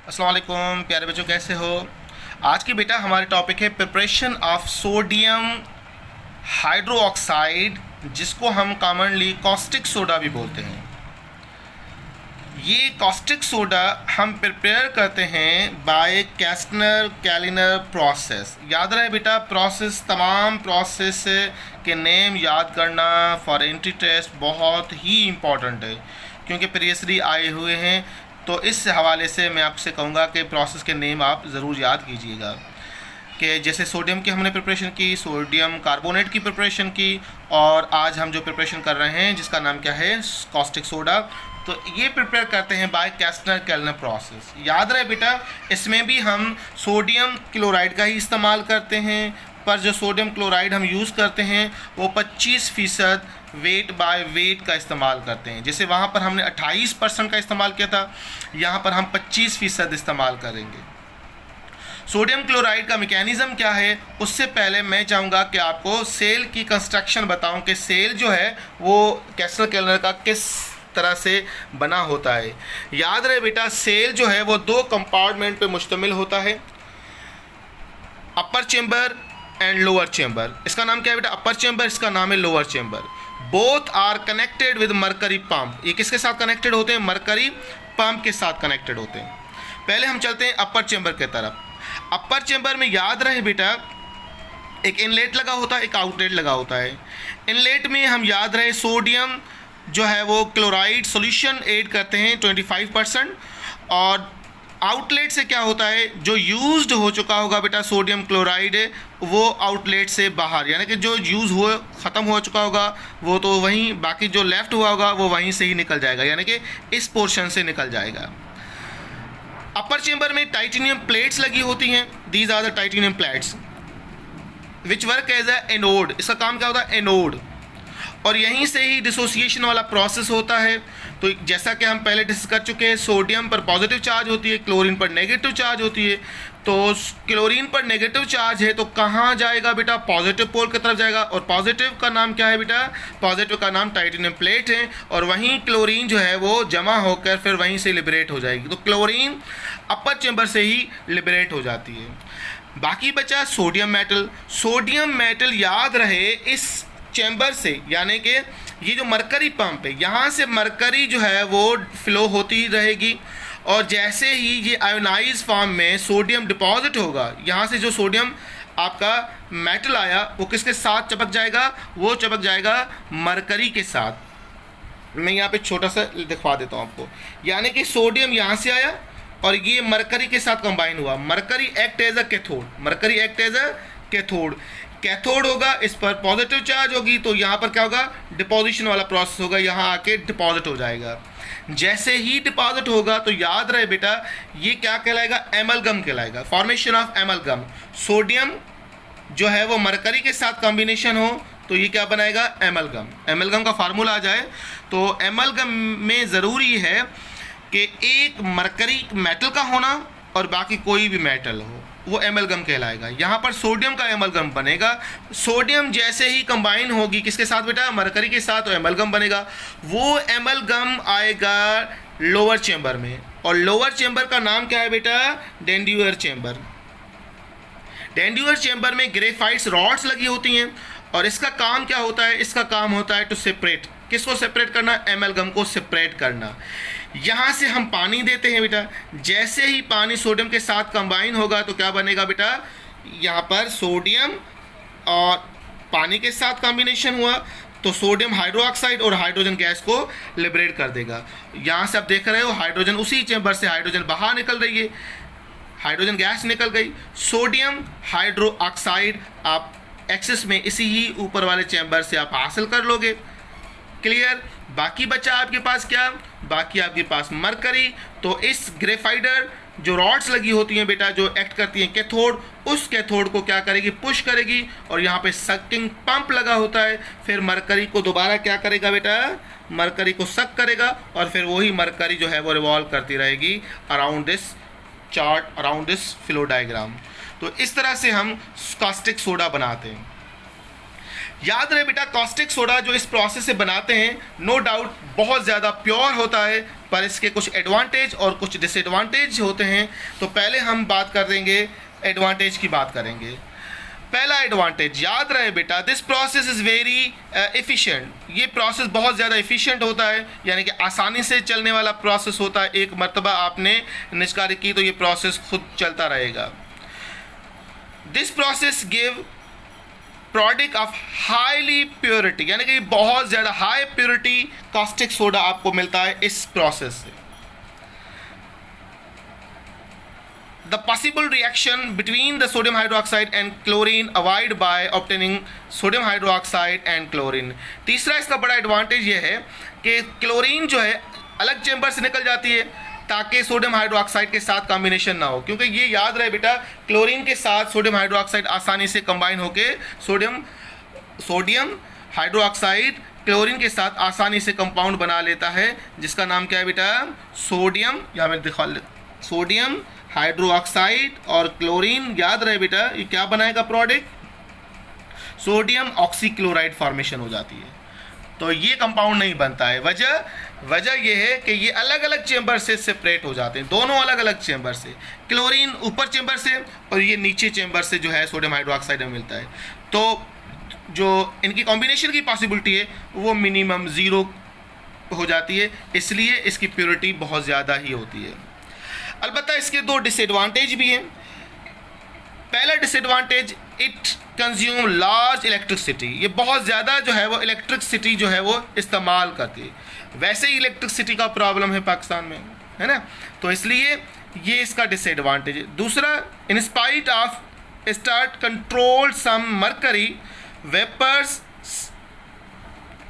अस्सलाम वालेकुम प्यारे बच्चों, कैसे हो। आज की बेटा हमारे टॉपिक है प्रिपरेशन ऑफ सोडियम हाइड्रोक्साइड, जिसको हम कॉमनली कॉस्टिक सोडा भी बोलते हैं। ये कॉस्टिक सोडा हम प्रिपेयर करते हैं बाय कैस्टनर कैलिनर प्रोसेस। याद रहे बेटा, प्रोसेस, तमाम प्रोसेस के नेम याद करना फॉर एंट्री टेस्ट बहुत ही इम्पॉर्टेंट है, क्योंकि प्रीवियसली आए हुए हैं। तो इस हवाले से मैं आपसे कहूँगा कि प्रोसेस के नेम आप ज़रूर याद कीजिएगा। कि जैसे सोडियम की हमने प्रिपरेशन की, सोडियम कार्बोनेट की प्रिपरेशन की, और आज हम जो प्रिपरेशन कर रहे हैं जिसका नाम क्या है, कॉस्टिक सोडा। तो ये प्रिपेयर करते हैं बाय कैस्टनर कैलिनर प्रोसेस। याद रहे बेटा, इसमें भी हम सोडियम क्लोराइड का ही इस्तेमाल करते हैं, पर जो सोडियम क्लोराइड हम यूज़ करते हैं वो 25% वेट बाय वेट का इस्तेमाल करते हैं। जैसे वहाँ पर हमने 28% का इस्तेमाल किया था, यहाँ पर हम 25% इस्तेमाल करेंगे। सोडियम क्लोराइड का मैकेनिज़्म क्या है, उससे पहले मैं चाहूँगा कि आपको सेल की कंस्ट्रक्शन बताऊँ कि सेल जो है वो कैस्टनर कैलिनर का किस तरह से बना होता है। याद रहे बेटा, सेल जो है वो 2 कंपार्टमेंट पे मुश्तमिल होता है, अपर चेंबर एंड लोअर चेंबर। इसका नाम क्या है बेटा, अपर चेंबर, इसका नाम है lower chamber. Both are connected with mercury pump. ये किसके साथ कनेक्टेड होते हैं, मरकरी पंप के साथ कनेक्टेड होते हैं। पहले हम चलते हैं अपर चेंबर के तरफ। अपर चेंबर में याद रहे बेटा, एक इनलेट लगा होता है, एक आउटलेट लगा होता है। इनलेट में हम याद रहे सोडियम जो है वो क्लोराइड सॉल्यूशन ऐड करते हैं 25%, और आउटलेट से क्या होता है, जो यूज्ड हो चुका होगा बेटा सोडियम क्लोराइड वो आउटलेट से बाहर, यानी कि जो यूज़ हुआ ख़त्म हो चुका होगा वो तो वहीं, बाकी जो लेफ़्ट हुआ होगा वो वहीं से ही निकल जाएगा, यानी कि इस पोर्शन से निकल जाएगा। अपर चेंबर में टाइटेनियम प्लेट्स लगी होती हैं। These are the titanium plates which work as a anode. इसका काम क्या होता है, एनोड, और यहीं से ही डिसोसिएशन वाला प्रोसेस होता है। तो जैसा कि हम पहले डिस्कस कर चुके हैं, सोडियम पर पॉजिटिव चार्ज होती है, क्लोरीन पर नेगेटिव चार्ज होती है। तो क्लोरीन पर नेगेटिव चार्ज है तो कहाँ जाएगा बेटा, पॉजिटिव पोल की तरफ जाएगा, और पॉजिटिव का नाम क्या है बेटा, पॉजिटिव का नाम टाइटेनियम प्लेट है, और वहीं क्लोरीन जो है वो जमा होकर फिर वहीं से लिबरेट हो जाएगी। तो क्लोरीन अपर चेंबर से ही लिबरेट हो जाती है। बाकी बचा सोडियम मेटल। सोडियम मेटल याद रहे इस चैम्बर से, यानी कि ये जो मरकरी पंप है यहाँ से मरकरी जो है वो फ्लो होती रहेगी, और जैसे ही ये आयोनाइज फॉर्म में सोडियम डिपॉजिट होगा, यहाँ से जो सोडियम आपका मेटल आया वो किसके साथ चिपक जाएगा, वो चिपक जाएगा मरकरी के साथ। मैं यहाँ पे छोटा सा दिखवा देता हूँ आपको, यानी कि सोडियम यहाँ से आया और ये मरकरी के साथ कंबाइन हुआ। Mercury act as a cathode, mercury act as a cathode. Cathode होगा, इस पर पॉजिटिव चार्ज होगी, तो यहाँ पर क्या होगा, डिपोजिशन वाला प्रोसेस होगा, यहाँ आके डिपॉजिट हो जाएगा। जैसे ही डिपॉजिट होगा तो याद रहे बेटा ये क्या कहलाएगा, एमलगम कहलाएगा, फॉर्मेशन ऑफ एमलगम। सोडियम जो है वो मरकरी के साथ कॉम्बिनेशन हो तो ये क्या बनाएगा, एमलगम। एमलगम का फार्मूला आ जाए तो एमलगम में ज़रूरी है कि एक मरकरी मेटल का होना और बाकी कोई भी मेटल हो, वो एमलगम कहलाएगा। यहाँ पर सोडियम का एमलगम बनेगा। सोडियम जैसे ही कंबाइन होगी किसके साथ बेटा, मरकरी के साथ, तो एमलगम बनेगा। वो एमलगम आएगा लोअर चेंबर में, और लोअर चेंबर का नाम क्या है बेटा, डेंड्यूअर चेंबर। डेंड्यूअर चेंबर में ग्रेफाइट्स रॉड्स लगी होती हैं, और इसका काम क्या होता है, इसका काम होता है टू सेपरेट, किसको सेपरेट करना, एमलगम को सेपरेट करना। यहाँ से हम पानी देते हैं बेटा, जैसे ही पानी सोडियम के साथ कंबाइन होगा तो क्या बनेगा बेटा, यहाँ पर सोडियम और पानी के साथ कॉम्बिनेशन हुआ तो सोडियम हाइड्रोक्साइड और हाइड्रोजन गैस को लिबरेट कर देगा। यहाँ से आप देख रहे हो हाइड्रोजन, उसी चैम्बर से हाइड्रोजन बाहर निकल रही है, हाइड्रोजन गैस निकल गई। सोडियम हाइड्रोक्साइड आप एक्सेस में इसी ही ऊपर वाले चैम्बर से आप हासिल कर लोगे। क्लियर। बाकी बचा आपके पास क्या, बाकी आपके पास मरकरी। तो इस ग्रेफाइडर जो रॉड्स लगी होती हैं बेटा, जो एक्ट करती हैं कैथोड, उस कैथोड को क्या करेगी, पुश करेगी, और यहाँ पे सकिंग पंप लगा होता है। फिर मरकरी को दोबारा क्या करेगा बेटा, मरकरी को सक करेगा, और फिर वही मरकरी जो है वो रिवॉल्व करती रहेगी around this chart, around this flow diagram. तो इस तरह से हम कॉस्टिक सोडा बनाते हैं। याद रहे बेटा, कॉस्टिक सोडा जो इस प्रोसेस से बनाते हैं नो डाउट बहुत ज़्यादा प्योर होता है, पर इसके कुछ एडवांटेज और कुछ डिसएडवांटेज होते हैं। तो पहले हम बात कर देंगे एडवांटेज की बात करेंगे। पहला एडवांटेज, याद रहे बेटा, this process is very efficient. ये प्रोसेस बहुत ज़्यादा एफिशिएंट होता है, यानी कि आसानी से चलने वाला प्रोसेस होता है। एक मरतबा आपने निष्कारित की तो ये प्रोसेस खुद चलता रहेगा। This process give product of highly purity, यानी कि बहुत ज़्यादा हाई प्योरिटी कास्टिक सोडा आपको मिलता है इस प्रोसेस से। The possible reaction between the sodium hydroxide and chlorine avoid by obtaining sodium hydroxide and chlorine. तीसरा इसका बड़ा एडवांटेज ये है कि क्लोरीन जो है अलग चेंबर से निकल जाती है ताकि सोडियम हाइड्रोक्साइड के साथ कॉम्बिनेशन ना हो, क्योंकि ये याद रहे बेटा, क्लोरीन के साथ सोडियम हाइड्रोक्साइड आसानी से कंबाइन होके सोडियम हाइड्रोक्साइड क्लोरीन के साथ आसानी से कंपाउंड बना लेता है, जिसका नाम क्या है बेटा, सोडियम, या मैं दिखा सोडियम हाइड्रोक्साइड और क्लोरीन। याद रहे बेटा, ये क्या बनाएगा प्रोडक्ट, सोडियम ऑक्सीक्लोराइड फॉर्मेशन हो जाती है। तो ये कंपाउंड नहीं बनता है। वजह यह है कि ये अलग अलग चेंबर से सेपरेट हो जाते हैं, दोनों अलग अलग चेंबर से, क्लोरीन ऊपर चेंबर से और ये नीचे चेंबर से जो है सोडियम हाइड्रोक्साइड में मिलता है। तो जो इनकी कॉम्बिनेशन की पॉसिबिलिटी है वो मिनिमम 0 हो जाती है, इसलिए इसकी प्योरिटी बहुत ज़्यादा ही होती है। अलबत्ता इसके 2 डिसएडवांटेज भी हैं। पहला disadvantage, it consume large electricity. ये बहुत ज़्यादा जो है वो इलेक्ट्रिसिटी जो है वो इस्तेमाल करती है। वैसे ही इलेक्ट्रिसिटी का प्रॉब्लम है पाकिस्तान में, है ना, तो इसलिए ये इसका डिसएडवांटेज है। दूसरा, in spite of start control some mercury vapours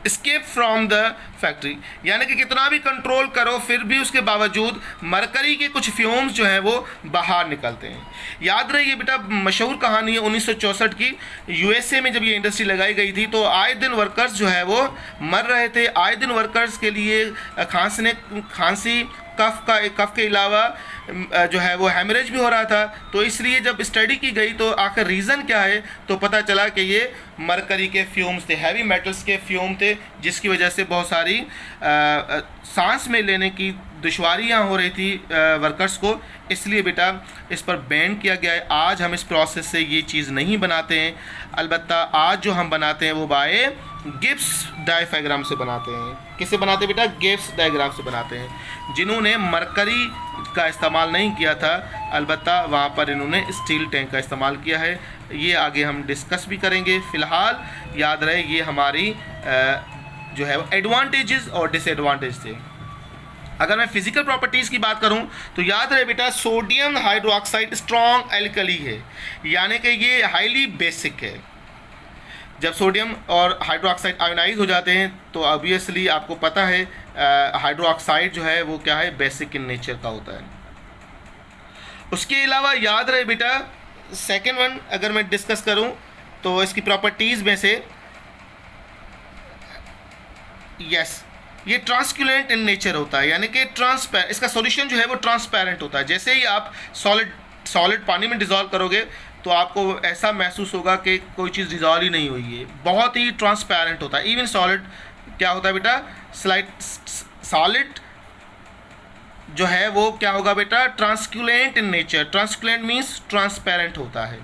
escape from the factory, यानी कि कितना भी कंट्रोल करो फिर भी उसके बावजूद मरकरी के कुछ फ्यूम्स जो हैं वो बाहर निकलते हैं। याद रहिए बेटा, मशहूर कहानी है 1964 की, यूएसए में जब ये इंडस्ट्री लगाई गई थी तो आए दिन वर्कर्स जो है वो मर रहे थे। आए दिन वर्कर्स के लिए खांसी कफ के अलावा जो है वो हैमरेज भी हो रहा था। तो इसलिए जब स्टडी की गई तो आखिर रीज़न क्या है, तो पता चला कि ये मरकरी के फ्यूम्स थे, हैवी मेटल्स के फ्यूम थे, जिसकी वजह से बहुत सारी सांस में लेने की दुश्वारियाँ हो रही थी वर्कर्स को। इसलिए बेटा इस पर बैन किया गया है। आज हम इस प्रोसेस से ये चीज़ नहीं बनाते हैं, अलबत्ता आज जो हम बनाते हैं वो बाय गिब्स डायफ्राम से बनाते हैं। किससे बनाते हैं बेटा, गिब्स डायग्राम से बनाते हैं, जिन्होंने मरकरी का इस्तेमाल नहीं किया था, अलबत्ता वहाँ पर इन्होंने स्टील टैंक का इस्तेमाल किया है। ये आगे हम डिस्कस भी करेंगे। फ़िलहाल याद रहे ये हमारी जो है एडवांटेजेस और डिसएडवांटेज थे। अगर मैं फिजिकल प्रॉपर्टीज़ की बात करूं तो याद रहे बेटा, सोडियम हाइड्रोक्साइड स्ट्रॉन्ग एल्कली है, यानी कि ये हाईली बेसिक है। जब सोडियम और हाइड्रोक्साइड आयोनाइज हो जाते हैं तो ऑब्वियसली आपको पता है हाइड्रोक्साइड जो है वो क्या है, बेसिक इन नेचर का होता है। उसके अलावा याद रहे बेटा, सेकेंड वन अगर मैं डिस्कस करूं तो इसकी प्रॉपर्टीज़ में से यस, ये ट्रांसक्यूलेंट इन नेचर होता है, यानी कि इसका सॉल्यूशन जो है वो ट्रांसपेरेंट होता है। जैसे ही आप सॉलिड पानी में डिज़ोल्व करोगे तो आपको ऐसा महसूस होगा कि कोई चीज़ डिज़ोल्व ही नहीं हुई है, बहुत ही ट्रांसपेरेंट होता है। इवन सॉलिड क्या होता है बेटा, सॉलिड जो है वो क्या होगा बेटा, ट्रांसक्यूलेंट इन नेचर। ट्रांसक्यूलेंट मीन्स ट्रांसपेरेंट होता है।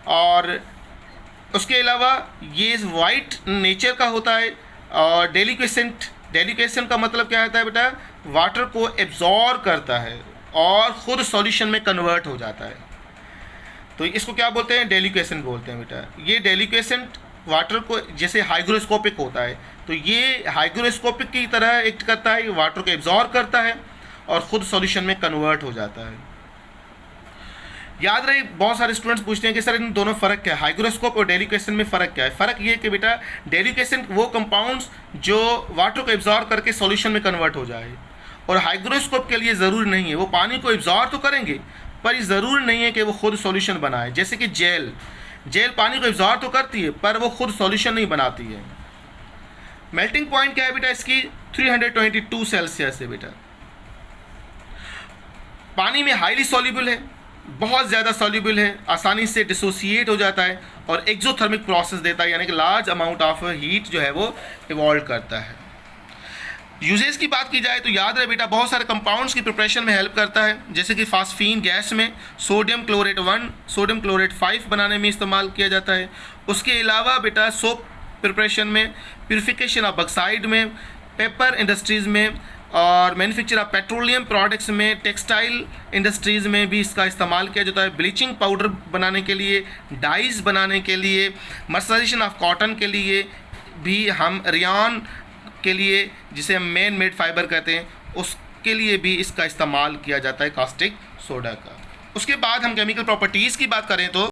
और उसके अलावा ये वाइट नेचर का होता है। और डेलिकेशन का मतलब क्या होता है बेटा, वाटर को एब्जॉर्ब करता है और ख़ुद सॉल्यूशन में कन्वर्ट हो जाता है। तो इसको क्या बोलते हैं, डेलिकेशन बोलते हैं बेटा। ये डेलिकेशन वाटर को जैसे हाइग्रोस्कोपिक होता है, तो ये हाइग्रोस्कोपिक की तरह एक्ट करता है, वाटर को एब्जॉर्ब करता है और ख़ुद सॉल्यूशन में कन्वर्ट हो जाता है। याद रहे, बहुत सारे स्टूडेंट्स पूछते हैं कि सर इन दोनों फ़र्क क्या है, हाइग्रोस्कोप और डेलिकेशन में फ़र्क क्या है। फ़र्क ये कि बेटा डेलिकेशन वो कंपाउंड्स जो वाटर को एब्जॉर्ब करके सॉल्यूशन में कन्वर्ट हो जाए, और हाइग्रोस्कोप के लिए ज़रूरी नहीं है, वो पानी को एब्जॉर्ब तो करेंगे पर ज़रूरी नहीं है कि वो खुद सॉल्यूशन बनाए। जैसे कि जेल पानी को एब्जॉर्ब तो करती है पर वो खुद सॉल्यूशन नहीं बनाती है। मेल्टिंग पॉइंट क्या है बेटा इसकी, 322 सेल्सियस है बेटा। पानी में हाईली सॉल्युबल है, बहुत ज़्यादा सॉल्युबल है, आसानी से डिसोसिएट हो जाता है और एक्सोथर्मिक प्रोसेस देता है, यानी कि लार्ज अमाउंट ऑफ हीट जो है वो इवॉल्व करता है। यूजेस की बात की जाए तो याद रहे बेटा बहुत सारे कंपाउंड्स की प्रिपरेशन में हेल्प करता है, जैसे कि फास्फीन गैस में सोडियम क्लोरेट 1 सोडियम क्लोरेट 5 बनाने में इस्तेमाल किया जाता है। उसके अलावा बेटा सोप प्रिपरेशन में, प्यूरिफिकेशन ऑफ बक्साइड में, पेपर इंडस्ट्रीज़ में और मैन्युफैक्चर ऑफ पेट्रोलियम प्रोडक्ट्स में, टेक्सटाइल इंडस्ट्रीज़ में भी इसका इस्तेमाल किया जाता है। ब्लीचिंग पाउडर बनाने के लिए, डाइज बनाने के लिए, मर्सराइजेशन ऑफ कॉटन के लिए भी, हम रेयॉन के लिए जिसे हम मैन मेड फाइबर कहते हैं उसके लिए भी इसका इस्तेमाल किया जाता है कास्टिक सोडा का। उसके बाद हम केमिकल प्रॉपर्टीज़ की बात करें तो